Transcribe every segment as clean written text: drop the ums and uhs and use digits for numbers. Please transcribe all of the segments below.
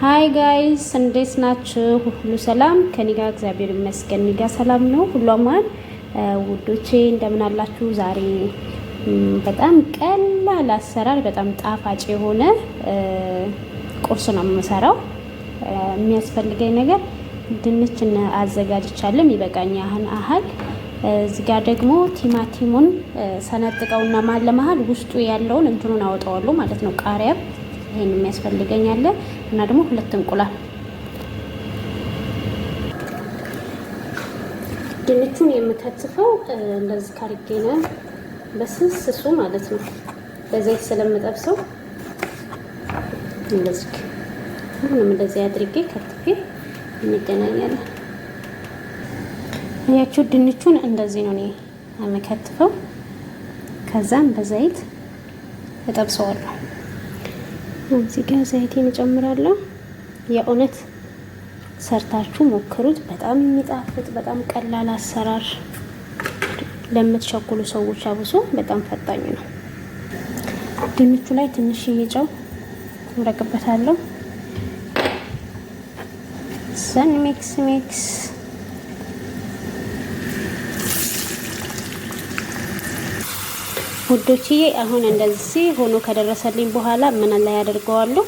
ሃይ ጋይስ እንዴት ናችሁ? ሁሉ ሰላም ከኔ ጋር እግዚአብሔር ይመስገን። እኔ ጋር ሰላም ነው ሁሉ አማን። ውዶቼ እንደምን አላችሁ? ዛሬ በጣም ቀላል አሰራር በጣም ጣፋጭ የሆነ ቁርስ ነው የምሰራው። የሚያስፈልገኝ ነገር ድንች አዘጋጅቻለሁ ይበቃኛል አህል። እዚህ ጋር ደግሞ ቲማቲሙን ሰነጥቀውና መሀል ለመሀል ውስጡ ያለውን እንትኑን አወጣዋለሁ ማለት ነው። ቃሪያ ይሄን የሚያስፈልገኝ አለ እና ደግሞ 2 እንቁላል። ድንቹን የምከትፈው እንደዚህ ካርጌ ነው በስስሱ ማለት ነው። በዘይት ስለምጠብሰው እንደዚህ ሁሉንም እንደዚህ አድርጌ ከትፌ እንገናኛለን። ያቺው ድንቹን እንደዚህ ነው የምከትፈው። ከዛም በዘይት እጠብሰዋለሁ። እዚህ ጋር ዘይቴን እጨምራለሁ። የእውነት ሰርታችሁ ሞክሩት። በጣም የሚጣፍጥ በጣም ቀላል አሰራር ለምትቸኩሉ ሰዎች አብሶ በጣም ፈጣኝ ነው። ድንቹ ላይ ትንሽ ጨው አደርግበታለሁ። ሰን ሚክስ ውዶችዬ አሁን እንደዚህ ሆኖ ከደረሰልኝ በኋላ ምን ላይ አደርገዋለሁ?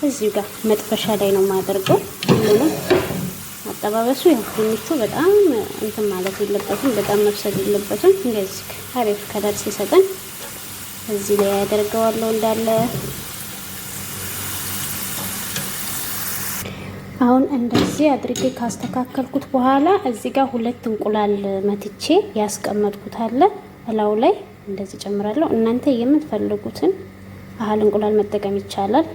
እዚሁ ጋር መጥበሻ ላይ ነው የማደርገው። ሁሉንም አጠባበሱ ያው ድንቹ በጣም እንትን ማለት የለበትም፣ በጣም መብሰል የለበትም። እንደዚህ አሪፍ ከለር ሲሰጠን እዚህ ላይ አደርገዋለሁ እንዳለ። አሁን እንደዚህ አድርጌ ካስተካከልኩት በኋላ እዚህ ጋር 2 እንቁላል መትቼ ያስቀመጥኩት አለ እላው ላይ እንደዚህ ጨምራለሁ። እናንተ የምትፈልጉትን አህል እንቁላል መጠቀም ይቻላል።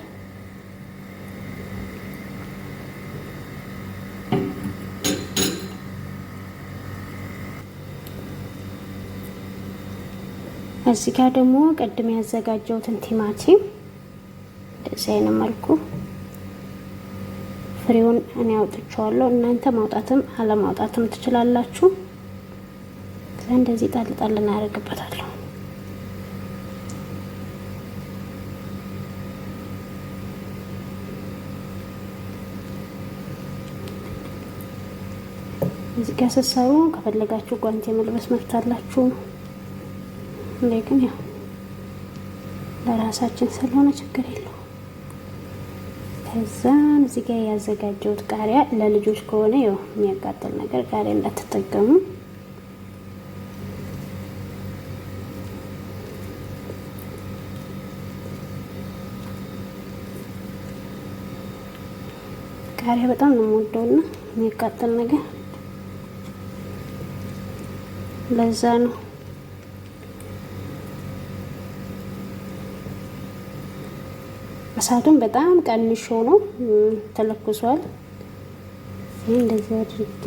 እዚህ ጋር ደግሞ ቀድሜ ያዘጋጀሁትን ቲማቲም እንደዚህ አይነት መልኩ ፍሬውን እኔ አውጥቼዋለሁ። እናንተ ማውጣትም አለማውጣትም ትችላላችሁ። እንደዚህ ጣል እናደርግበታለሁ። እዚህ ጋር ስትሰሩ ከፈለጋችሁ ጓንት መልበስ መብት አላችሁ። ግን ያው ለራሳችን ስለሆነ ችግር የለውም። ከዛ እዚህ ጋር ያዘጋጀሁት ቃሪያ ለልጆች ከሆነ ያው የሚያቃጥል ነገር ቃሪያ እንዳትጠቀሙ። ቃሪያ በጣም ነው የምወደውና የሚያቃጥል ነገር ለዛ ነው። እሳቱን በጣም ቀንሾ ነው ተለኩሷል። እንደዚህ አድርጌ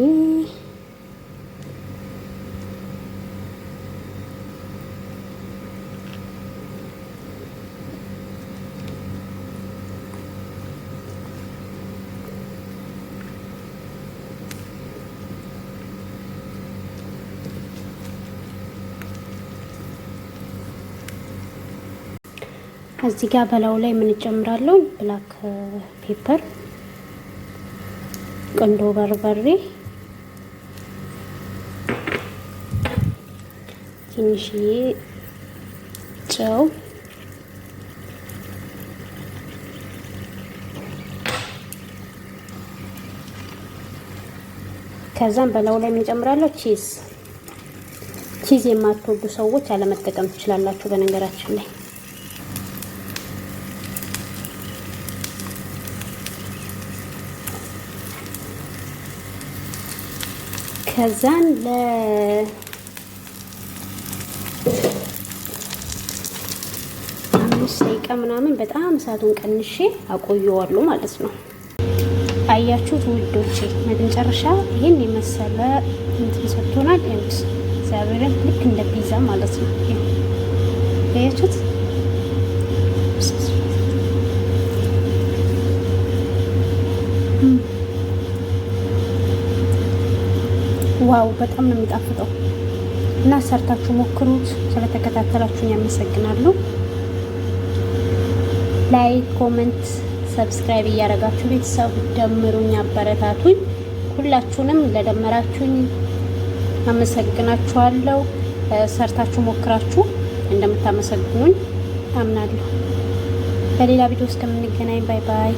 እዚህ ጋር በላው ላይ ምን ጨምራለሁ? ብላክ ፔፐር፣ ቆንጆ በርበሬ፣ ትንሽዬ ጨው፣ ከዛም በላው ላይ ምን ጨምራለሁ? ቺዝ የማትወዱ ሰዎች አለመጠቀም ትችላላችሁ በነገራችን ላይ። ከዛን ለ5 ደቂቃ ምናምን በጣም እሳቱን ቀንሼ አቆየዋለሁ ማለት ነው። አያችሁት ውዶቼ መጨረሻ ይሄን የመሰለ እንትን ሰጥቶናል። እግዚአብሔርን ልክ እንደ ፒዛ ማለት ነው። አያችሁት? ዋው በጣም ነው የሚጣፍጠው እና ሰርታችሁ ሞክሩት። ስለተከታተላችሁኝ አመሰግናለሁ። ላይክ፣ ኮሜንት፣ ሰብስክራይብ እያደረጋችሁ ቤተሰብ ደምሩኝ፣ አበረታቱኝ። ሁላችሁንም ለደመራችሁኝ አመሰግናችኋለሁ። ሰርታችሁ ሞክራችሁ እንደምታመሰግኑኝ አምናለሁ። በሌላ ቪዲዮ እስከምንገናኝ ባይ ባይ።